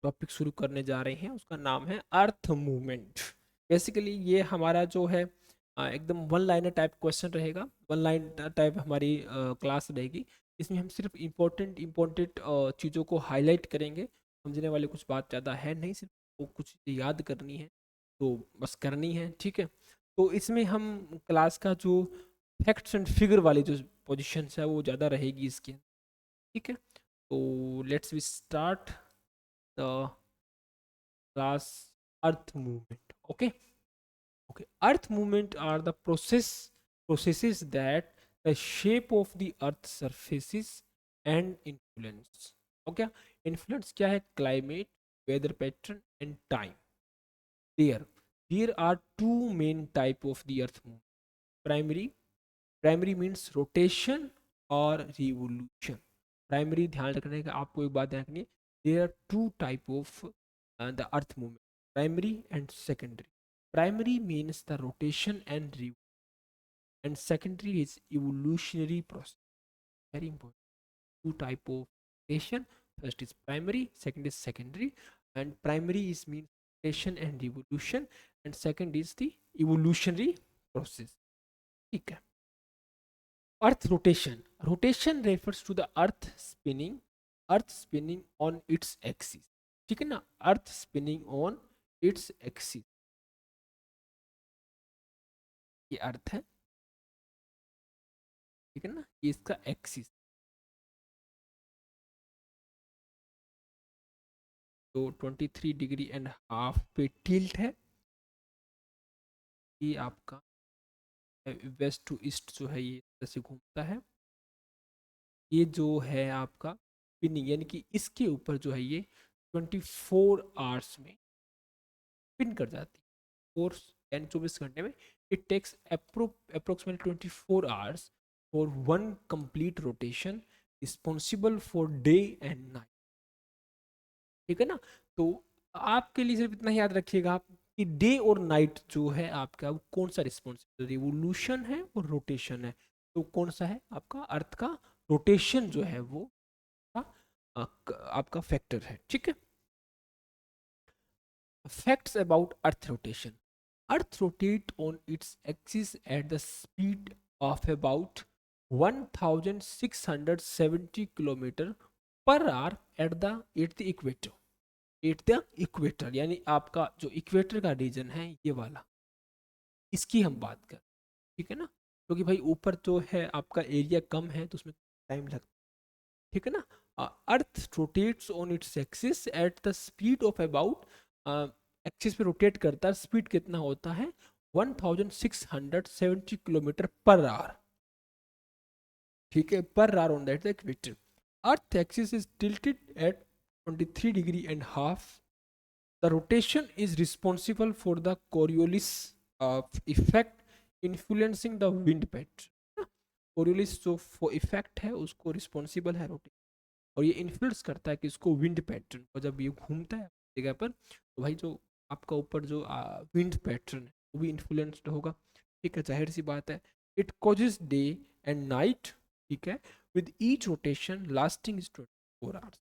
Topic शुरू करने जा रहे हैं उसका नाम है अर्थ मूवमेंट। बेसिकली ये हमारा जो है एकदम वन लाइनर टाइप क्वेश्चन रहेगा, वन लाइन टाइप हमारी क्लास रहेगी। इसमें हम सिर्फ इम्पोर्टेंट इम्पोर्टेंट चीज़ों को हाईलाइट करेंगे, समझने वाले कुछ बात ज़्यादा है नहीं, सिर्फ वो कुछ याद करनी है तो बस करनी है, ठीक है। तो इसमें हम क्लास का जो फैक्ट्स एंड फिगर वाली जो पोजिशन है वो ज़्यादा रहेगी इसके, ठीक है। तो let's we start the class earth movement. Okay okay, earth movement are the processes that the shape of the earth surfaces and influence। Okay, influence क्या है? climate, weather pattern and time। There are two main type of the earth movement। primary means rotation और revolution। Primary ध्यान रखने का, आपको एक बात ध्यान रखनी है, there are two type of the earth movement, primary and secondary. Primary means the rotation and and secondary is evolutionary process। Very important. Two type of rotation. First is primary, second is secondary. And primary is means rotation and revolution, and second is the evolutionary process। ठीक है। Earth rotation. Rotation refers to the earth spinning on its axis। ठीक है ना, अर्थ spinning on its axis, ये अर्थ है, ठीक है ना, ये इसका एक्सिस। तो 23 डिग्री एंड हाफ पे टिल्ट है, ये आपका वेस्ट टू ईस्ट जो है ये ऐसे घूमता है। ये जो है आपका स्पिनिंग, यानी कि इसके ऊपर जो है ये 24 आवर्स में स्पिन कर जाती है, 4 यानी 24 घंटे में। It takes approximately 24 hours for one complete rotation, responsible for day and night. ठीक है ना। तो आपके लिए सिर्फ इतना याद रखिएगा आप कि डे और नाइट जो है आपका वो कौन सा रिस्पॉन्सिबल, रिवोल्यूशन है और रोटेशन है। तो कौन सा है आपका अर्थ का रोटेशन जो है वो आपका फैक्टर है, ठीक है। Facts about earth rotation. Earth rotate on its axis at the speed of about 1670 kilometre per our at the equator. At the equator यानी आपका जो इक्वेटर का रीजन है ये वाला, इसकी हम बात कर, ठीक है ना। क्योंकि भाई ऊपर जो है आपका एरिया कम है तो उसमें टाइम लगता है, ठीक है ना। अर्थ rotates on its axis at the speed of about, axis पे रोटेट करता है, स्पीड कितना होता है 1670 किलोमीटर पर आवर, ठीक है, पर hour on that equator. Earth axis is tilted at 23 degree and half. The rotation is responsible for the Coriolis effect influencing the wind pattern। Coriolis जो इफेक्ट है उसको रिस्पॉन्सिबल है रोटेशन, और ये influence करता है कि इसको विंड पैटर्न, और जब ये घूमता है जगह पर तो भाई जो आपका ऊपर जो विंड पैटर्न है वो भी इन्फ्लुएंस्ड होगा, ठीक है, जाहिर सी बात है। It causes day and night, ठीक है, with each rotation lasting is 24 hours.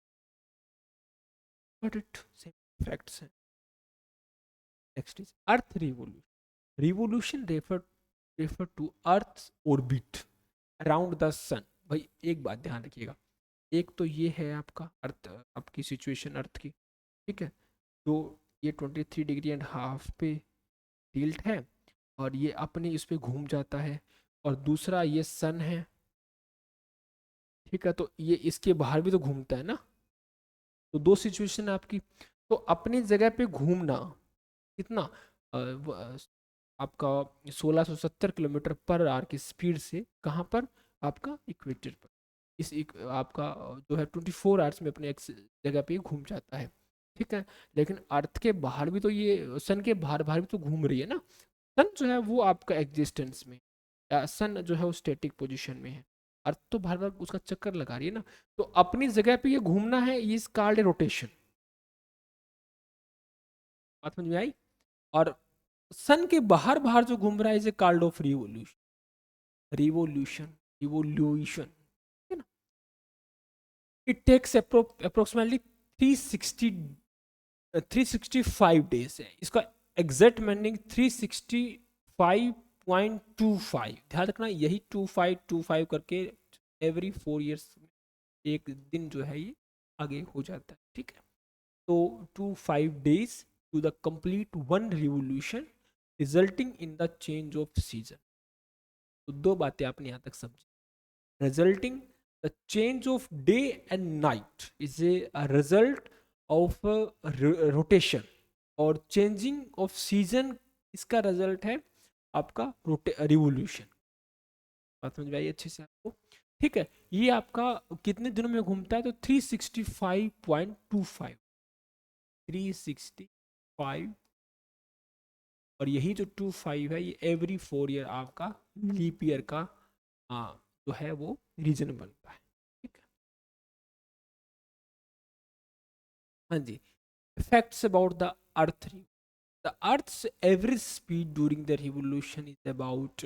But it same effects हैं। Next is earth revolution. Revolution refer to earth orbit around the sun. भाई एक बात ध्यान रखिएगा, एक तो ये है आपका अर्थ, आपकी सिचुएशन अर्थ की, ठीक है, जो ये 23 डिग्री एंड हाफ पे टिल्ट है और ये अपने इस पे घूम जाता है, और दूसरा ये सन है, ठीक है, तो ये इसके बाहर भी तो घूमता है ना। तो दो सिचुएशन है आपकी। तो अपनी जगह पे घूमना कितना, आपका 1670 किलोमीटर पर आवर की स्पीड से, कहाँ पर, आपका इक्वेटर पर। आपका जो है 24 आवर्स में अपने एक जगह पे घूम जाता है, ठीक है। लेकिन अर्थ के बाहर भी तो ये सन के बाहर बाहर भी तो घूम रही है ना। सन जो है वो आपका एग्जिस्टेंस में, सन जो है वो स्टैटिक पोजीशन में है, अर्थ तो बार बार उसका चक्कर लगा रही है ना। तो अपनी जगह पे ये घूमना है, ये इज कॉल्ड रोटेशन। बात समझ में आई। और सन के बाहर बाहर जो घूम रहा है इसे called off revolution, revolution, revolution, है ना। इट टेक्स अप्रोक्सीमेटली 360 365 डेज है, इसका एग्जैक्ट मीनिंग 365.25। ध्यान रखना यही 2525 करके एवरी 4 ईयर्स एक दिन जो है ये आगे हो जाता है, ठीक है। तो 25 days to the complete one revolution resulting in the change of season. तो दो बातें आपने यहाँ तक समझी। Resulting the change of day and night is a result of rotation, और चेंजिंग ऑफ सीजन इसका रिजल्ट है आपका रिवोल्यूशन। बात समझ में आई अच्छे से आपको, ठीक है। ये आपका कितने दिनों में घूमता है, तो 365.25, 365, और यही जो 25 है ये एवरी 4 ईयर आपका लीप ईयर का जो है वो रीजन बनता है, ठीक है। हाँ जी, facts about the earth. The earth's average speed during the revolution is about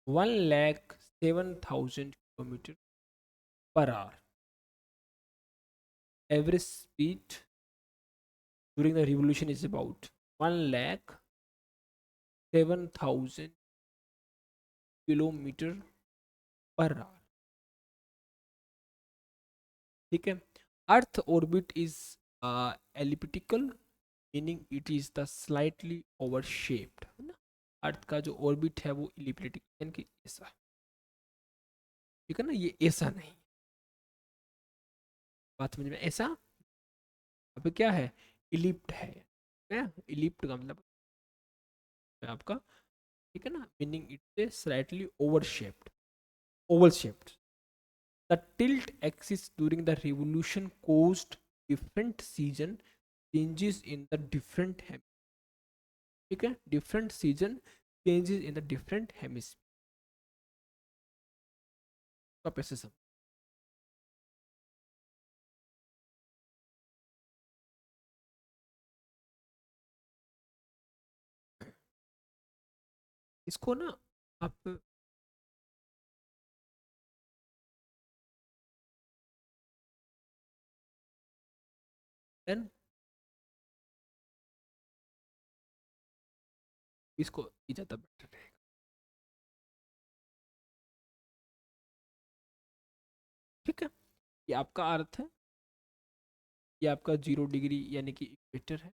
1,07,000 kilometre per hour. Average speed during the revolution is about 1,07,000 kilometre per hour, ठीक है। Earth orbit is elliptical, meaning it is the slightly oval shaped, है ना। अर्थ का जो orbit है वो elliptical यानी कि ऐसा, ठीक है ना, ये ऐसा नहीं। बात समझ में, ऐसा अब क्या है, इलिप्ट है, इलिप्ट का मतलब आपका, ठीक है ना, meaning it is slightly oval shaped, Oval shaped. The tilt axis during the revolution caused different season changes in the different ठीक है, different season changes in the different hemisphere। आप ऐसे सब इसको ना आप देन इसको की जाता बेटर रहेगा, ठीक है। ये आपका अर्थ है, ये आपका 0 डिग्री यानी कि इक्वेटर है,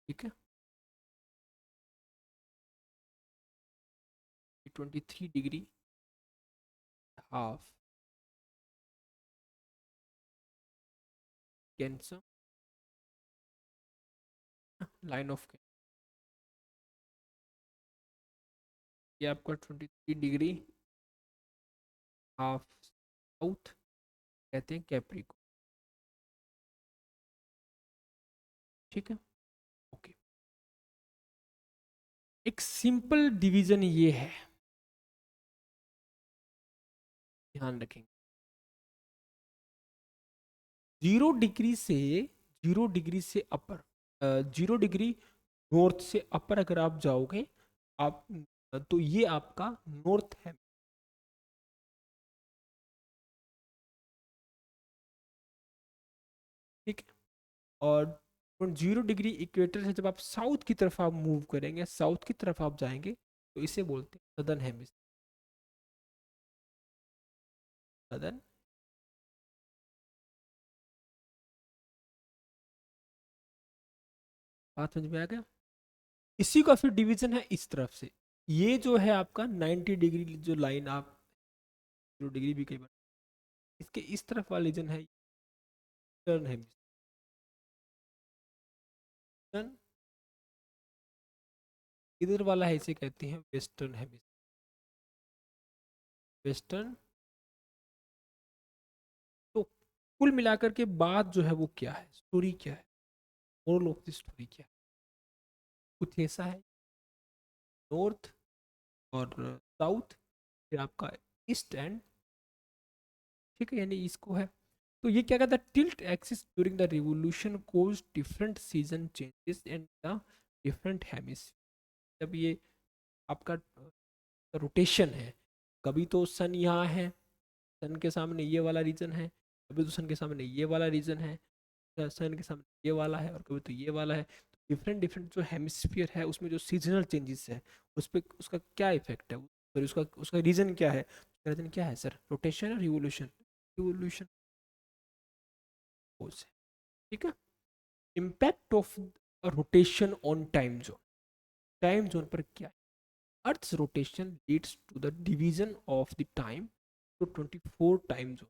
ठीक है। 23 degree half cancer line of, ये आपका 23 डिग्री हाफ साउथ कहते हैं कैप्रिको, ठीक है, ओके। एक सिंपल डिवीजन ये है, ध्यान रखेंगे। 0 डिग्री से 0 डिग्री से अपर, 0 डिग्री नॉर्थ से अपर अगर आप जाओगे आप, तो ये आपका नॉर्थ है, ठीक है। और 0 डिग्री इक्वेटर से जब आप साउथ की तरफ आप मूव करेंगे, साउथ की तरफ आप जाएंगे, तो इसे बोलते हैं सदर्न हेमिस्फीयर, सदर्न। बात समझ में आ गया। इसी का फिर डिवीजन है इस तरफ से, ये जो है आपका 90 डिग्री जो लाइन आप 0 डिग्री भी कई बार, इसके इस तरफ वाला रीजन है ईस्टर्न हेमिस्फीयर, इधर वाला है इसे कहते हैं वेस्टर्न हेमिस्फीयर, वेस्टर्न। तो कुल मिलाकर के बात जो है वो क्या है, स्टोरी क्या है, मोरल ऑफ द स्टोरी क्या है, कुछ ऐसा है। नॉर्थ और साउथ, फिर आपका ईस्ट एंड, ठीक है, यानी इसको है। तो ये क्या कहता है, tilt axis during the revolution cause different season changes and the different hemisphere. जब ये आपका रोटेशन है, कभी तो सन यहाँ है, सन के सामने ये वाला रीजन है, कभी तो सन के सामने ये वाला रीजन है, सन के सामने ये वाला है, और कभी तो ये वाला है। तो डिफरेंट डिफरेंट जो हेमिस्फीयर है उसमें जो सीजनल चेंजेस है उस पर उसका क्या इफेक्ट है, फिर उसका उसका रीजन क्या है, उसका रीजन क्या है सर, रोटेशन और रिवोल्यूशन, रिवोल्यूशन है। ठीक है। Impact of rotation on time zone, time zone पर क्या है, earth's rotation leads to the division of the time to 24 time zone.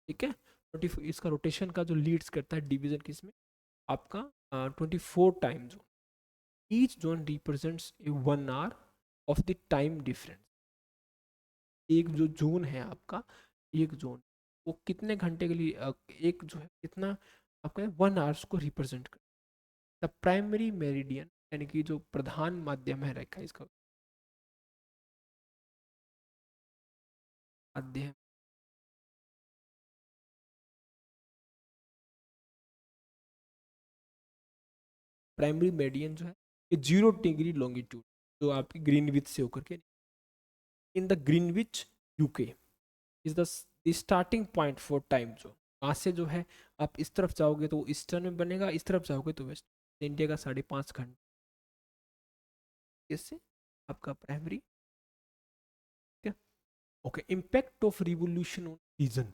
ठीक है, 24 इसका रोटेशन का जो लीड्स करता है डिवीजन किसमें, आपका 24 time zone. Each zone represents A 1 hour of the time difference. एक जो जोन है आपका, एक जोन वो कितने घंटे के लिए एक जो है कितना आपका 1 आवर्स को रिप्रेजेंट कर। द प्राइमरी मेरिडियन यानी कि जो प्रधान माध्यम है रेखा इसका माध्यम, प्राइमरी मेरिडियन जो है ये 0 डिग्री लॉन्गिट्यूड जो आपकी ग्रीनविच से होकर के in the Greenwich UK is the starting point for time zone. वहाँ से जो है आप इस तरफ जाओगे तो ईस्टर्न में बनेगा, इस तरफ जाओगे तो वेस्ट। इंडिया का 5.5 घंटे इससे आपका primary. Okay, impact of revolution on reason,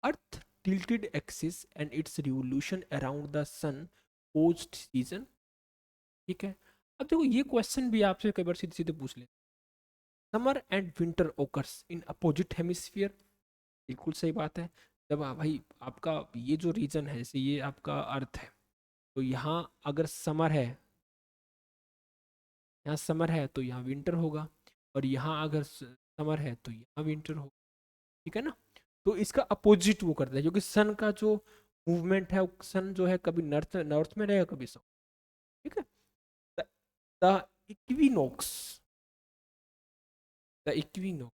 earth tilted axis and its revolution around the sun caused season। ठीक है, अब देखो ये क्वेश्चन भी आपसे कई बार सीधे सीधे पूछ ले, summer and winter occurs in opposite hemisphere. बिल्कुल सही बात है। जब भाई आपका ये जो रीजन है जैसे ये आपका अर्थ है, तो यहाँ अगर समर है, यहाँ समर है तो यहाँ विंटर होगा, और यहाँ अगर समर है तो यहाँ विंटर होगा। ठीक है ना, तो इसका अपोजिट वो करता है क्योंकि सन का जो मूवमेंट है, सन जो है कभी नॉर्थ नॉर्थ में रहेगा कभी साउथ। ठीक है, the equinox, the equinox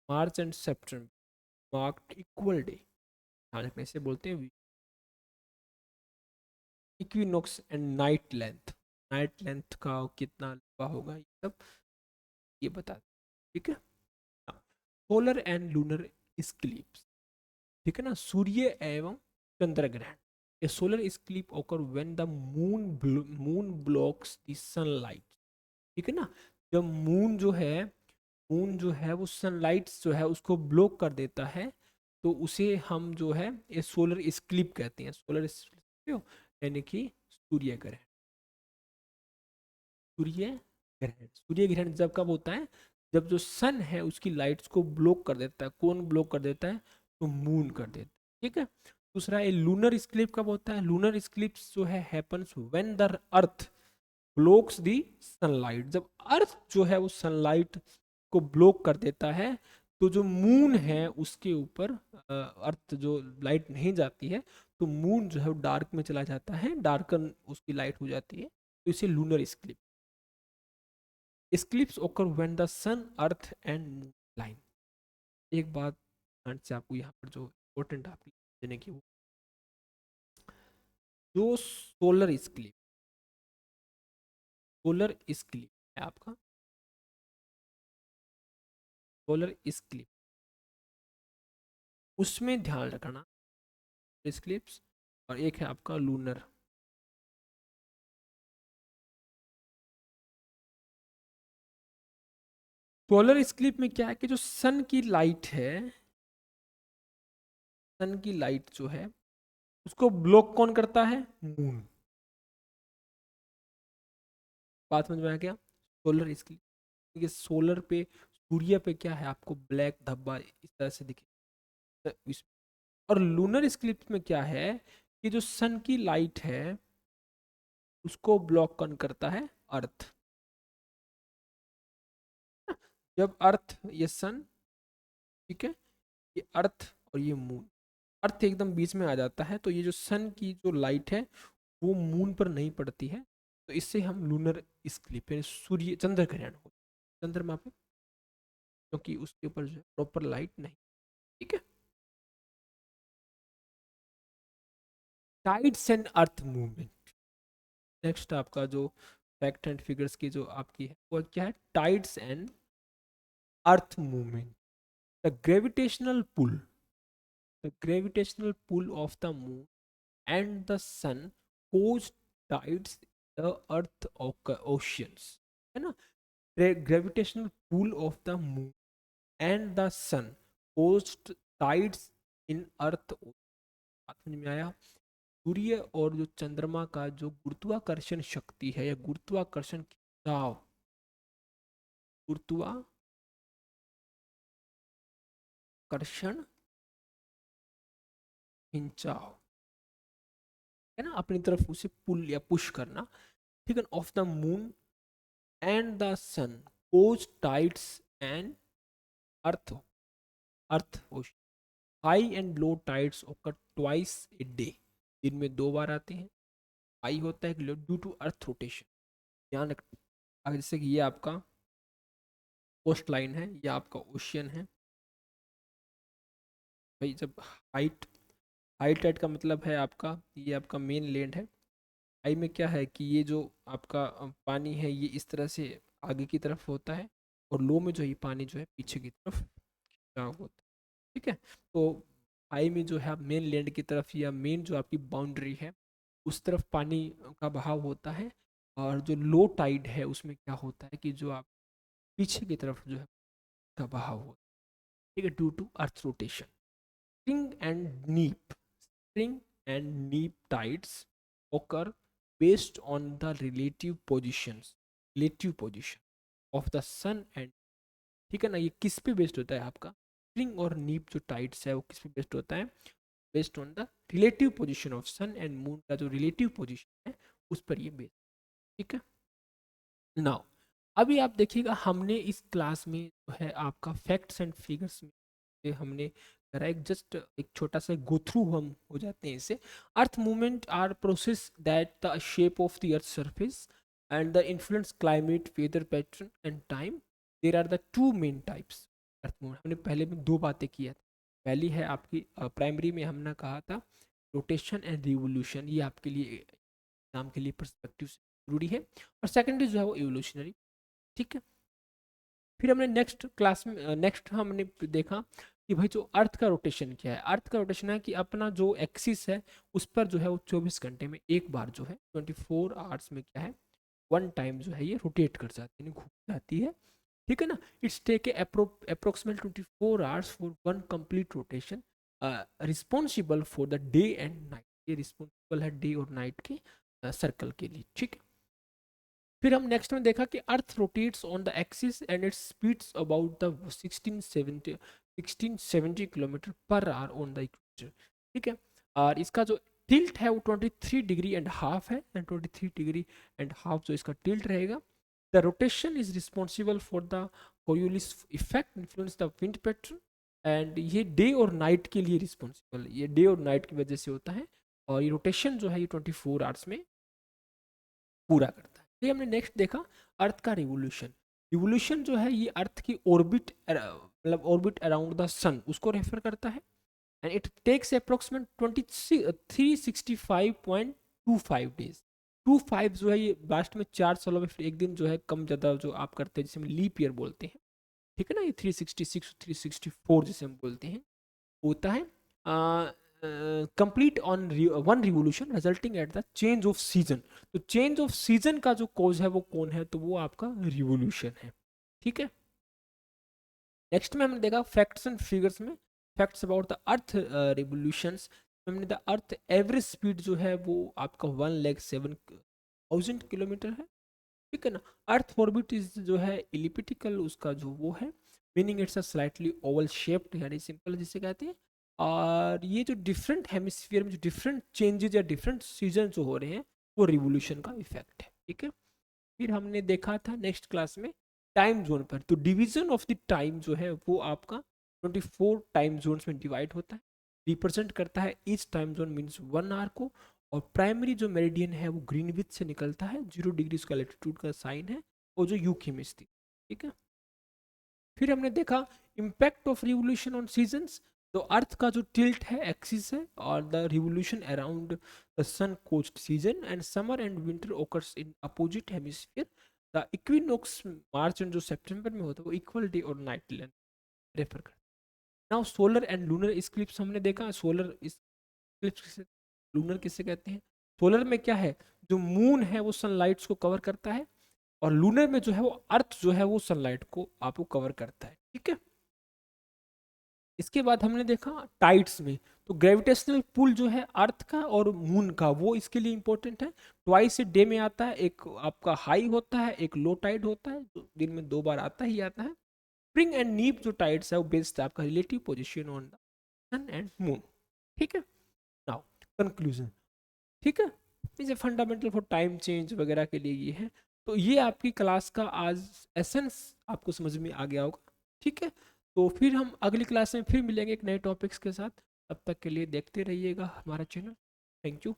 March and September marked equal day, ध्यान रखने से बोलते हैं equinox and night length, night length का कितना लंबा होगा ये सब ये बता। ठीक है, सोलर एंड लूनर इक्लिप्स। ठीक है ना, सूर्य एवं चंद्र ग्रहण, ए सोलर इक्लिप्स ओकर when the moon blocks the sunlight. ठीक है ना, जब मून जो है वो सनलाइट जो है उसको ब्लॉक कर देता है, तो उसे हम जो है ये सोलर इक्लिप्स कहते हैं। सोलर इक्लिप्स यानी कि सूर्य ग्रहण, सूर्य ग्रहण, सूर्य ग्रहण जब कब होता है, जब जो सन है उसकी लाइट्स को ब्लॉक कर देता है। कौन ब्लॉक कर देता है, तो मून कर देता है। ठीक है, दूसरा ये लूनर इक्लिप्स कब होता है, लूनर इक्लिप्स जो है happens when the earth blocks the sunlight. जब अर्थ जो है वो सनलाइट को ब्लॉक कर देता है, तो जो मून है उसके ऊपर अर्थ जो लाइट नहीं जाती है, तो मून जो है वो डार्क में चला जाता है, डार्कन उसकी लाइट हो जाती है, तो इसे lunar Eclipse. Eclipse occur when the sun, earth and moon line। एक बात ध्यान से आपको यहाँ पर जो इम्पोर्टेंट आपकी देने की वो जो सोलर इक्लिप्स है आपका, सोलर इक्लिप्स उसमें ध्यान रखना इक्लिप्स, और एक है आपका लूनर। सोलर इक्लिप्स में क्या है कि जो सन की लाइट है, सन की लाइट जो है उसको ब्लॉक कौन करता है, मून। बात समझ में आ गया, सोलर इक्लिप्स, ये सोलर पे सूर्य पे क्या है आपको ब्लैक धब्बा इस तरह से दिखे। और लूनर इक्लिप्स में क्या है कि जो सन की लाइट है उसको ब्लॉक कौन करता है, अर्थ। जब अर्थ ये सन, ठीक है, ये अर्थ और ये मून, अर्थ एकदम बीच में आ जाता है, तो ये जो सन की जो लाइट है वो मून पर नहीं पड़ती है, तो इससे हम लूनर इक्लिप्स यानी सूर्य चंद्र ग्रहण हो, चंद्रमा पे, क्योंकि उसके ऊपर जो प्रॉपर लाइट नहीं। ठीक है, tides and earth movement, next आपका जो फैक्ट एंड फिगर्स की जो आपकी है वो क्या है, tides and earth movement. The gravitational pull, the gravitational pull of the moon and the sun cause tides the earth oceans, है ना। Gravitational pull of the moon and the sun cause tides in earth, बात समझ में आया। सूर्य और जो चंद्रमा का जो गुरुत्वाकर्षण शक्ति है या गुरुत्वाकर्षण खिंचाव, गुरुत्वाकर्षण खिंचाव, है ना, अपनी तरफ उसे पुल या पुश करना, ठीक है, of the moon and the sun cause tides and earth, earth ocean, high and low tides occur twice a day, दिन में 2 बार आते हैं। हाई होता है ड्यू टू अर्थ रोटेशन, ध्यान रख, जैसे कि ये आपका कोस्ट लाइन है, ये आपका ओशियन है भाई। जब हाइट, हाइट टाइट का मतलब है आपका, ये आपका मेन लैंड है। हाई में क्या है कि ये जो आपका पानी है ये इस तरह से आगे की तरफ होता है, और लो में जो है पानी जो है पीछे की तरफ होता है, ठीक है। तो हाई में जो है आप मेन लैंड की तरफ या मेन जो आपकी बाउंड्री है उस तरफ पानी का बहाव होता है, और जो लो टाइड है उसमें क्या होता है कि जो आप पीछे की तरफ जो है का बहाव होता है, ठीक है, due to earth rotation. Spring and neap, spring and neap tides occur based on the relative position of the sun and, ठीक है ना। ये किस पे बेस्ड होता है आपका, स्प्रिंग और नीप जो टाइड्स है वो किस पे बेस्ड होता है, based on the relative position of sun and moon का जो रिलेटिव पोजीशन है उस पर ये बेस्ड, ठीक है। नाउ अभी आप देखिएगा हमने इस क्लास में जो है आपका फैक्ट्स एंड फिगर्स में से हमने करा एक जस्ट एक छोटा सा गो थ्रू हम हो जाते हैं इसे। Earth movement are process that the shape of the earth surface and the influence climate weather pattern and time. There are the two main types earth movement, हमने पहले में 2 बातें की है। पहली है आपकी प्राइमरी में हमने कहा था रोटेशन एंड रिवोल्यूशन, ये आपके लिए एग्जाम के लिए पर्सपेक्टिव से जरूरी है, और सेकेंडरी जो है वो इवोल्यूशनरी, ठीक है। फिर हमने नेक्स्ट क्लास में नेक्स्ट हमने देखा कि भाई जो अर्थ का रोटेशन क्या है। अर्थ का रोटेशन है कि अपना जो एक्सिस है उस पर जो है वो 24 घंटे में एक बार जो है 24 आवर्स में क्या है 1 टाइम जो है ये रोटेट कर जाती है, घूम जाती है, ठीक है ना। It's take approximate 24 hours for one complete rotation, responsible for the day and night, ये रिस्पॉन्सिबल है डे और नाइट के सर्कल के लिए, ठीक है। फिर हम नेक्स्ट में देखा कि अर्थ rotates on the axis and it's speeds about the 1670 kilometre per hour on the equator, ठीक है। और इसका जो टिल्ट है वो 23.5 डिग्री है, एंड 23.5 डिग्री जो इसका टिल्ट रहेगा। The rotation is responsible for the Coriolis effect influence the wind pattern, and ये डे और नाइट के लिए रिस्पॉन्सिबल है, ये डे और नाइट की वजह से होता है, और ये रोटेशन जो है ये 24 आवर्स में पूरा करता है। फिर हमने नेक्स्ट देखा अर्थ का रिवोल्यूशन। रिवोल्यूशन जो है ये अर्थ की ऑर्बिट मतलब ऑर्बिट अराउंड द सन उसको रेफर करता है, and it takes approximate 365.25 days. 25 जो है ये लास्ट में 4 सालों में फिर एक दिन जो है कम ज़्यादा जो आप करते हैं जिसे हम लीप ईयर बोलते हैं, ठीक है ना। ये 366 364 जिसे हम बोलते हैं होता है, complete on one revolution resulting at the change of season. तो चेंज ऑफ सीजन का जो कोज है वो कौन है, तो वो आपका रिवोल्यूशन है, ठीक है। नेक्स्ट में हमने देखा फैक्ट्स एंड फिगर्स में, facts about the earth revolutions. हमने द अर्थ एवरेज स्पीड जो है वो आपका 1,07,000 किलोमीटर है, ठीक है ना। अर्थ ऑर्बिट इज जो है इलिप्टिकल उसका जो वो है, meaning it's a slightly Oval shaped, यानी सिंपल जिसे कहते हैं। और ये जो डिफरेंट हेमिस्फीयर में जो डिफरेंट चेंजेस या डिफरेंट सीजन जो हो रहे हैं वो रिवोल्यूशन का इफेक्ट है, ठीक है। फिर हमने देखा था नेक्स्ट क्लास में टाइम जोन पर, तो डिवीजन ऑफ द टाइम जो है वो आपका 24 टाइम जोन्स में डिवाइड होता है, रिप्रेजेंट करता है each time zone means 1 hour को। और प्राइमरी जो मेरिडियन है वो ग्रीनविच से निकलता है, 0 डिग्री उसका लेटीट्यूड का साइन है, और जो यूके में स्थित, ठीक है। फिर हमने देखा impact of revolution on seasons. तो अर्थ का जो टिल्ट है एक्सिस है, और the revolution around the sun cost season and summer and winter occurs in opposite hemisphere. The equinox March and जो सितंबर में होता है वो इक्वल डे और नाइट लेंथ रेफर करता है। Now solar and lunar eclipse हमने देखा, सोलर इक्लिप्स, लूनर किसे कहते हैं। सोलर में क्या है, जो मून है वो सनलाइट्स को कवर करता है, और लूनर में जो है वो अर्थ जो है वो सनलाइट को आपको कवर करता है, ठीक है। इसके बाद हमने देखा टाइड्स में, तो ग्रेविटेशनल पुल जो है अर्थ का और मून का वो इसके लिए इंपॉर्टेंट है। ट्वाइस ए डे में आता है, एक आपका हाई होता है, एक लो टाइड होता है, जो दिन में 2 बार आता ही आता है। स्प्रिंग एंड नीप जो टाइड्स है वो बेस्ड है आपका relative position on the sun and moon, ठीक है। नाउ कंक्लूजन, ठीक है, इसे फंडामेंटल फॉर टाइम चेंज वगैरह के लिए ये है। तो ये आपकी क्लास का आज एसेंस आपको समझ में आ गया होगा, ठीक है। तो फिर हम अगली क्लास में फिर मिलेंगे एक नए टॉपिक्स के साथ, तब तक के लिए देखते रहिएगा हमारा चैनल। Thank you.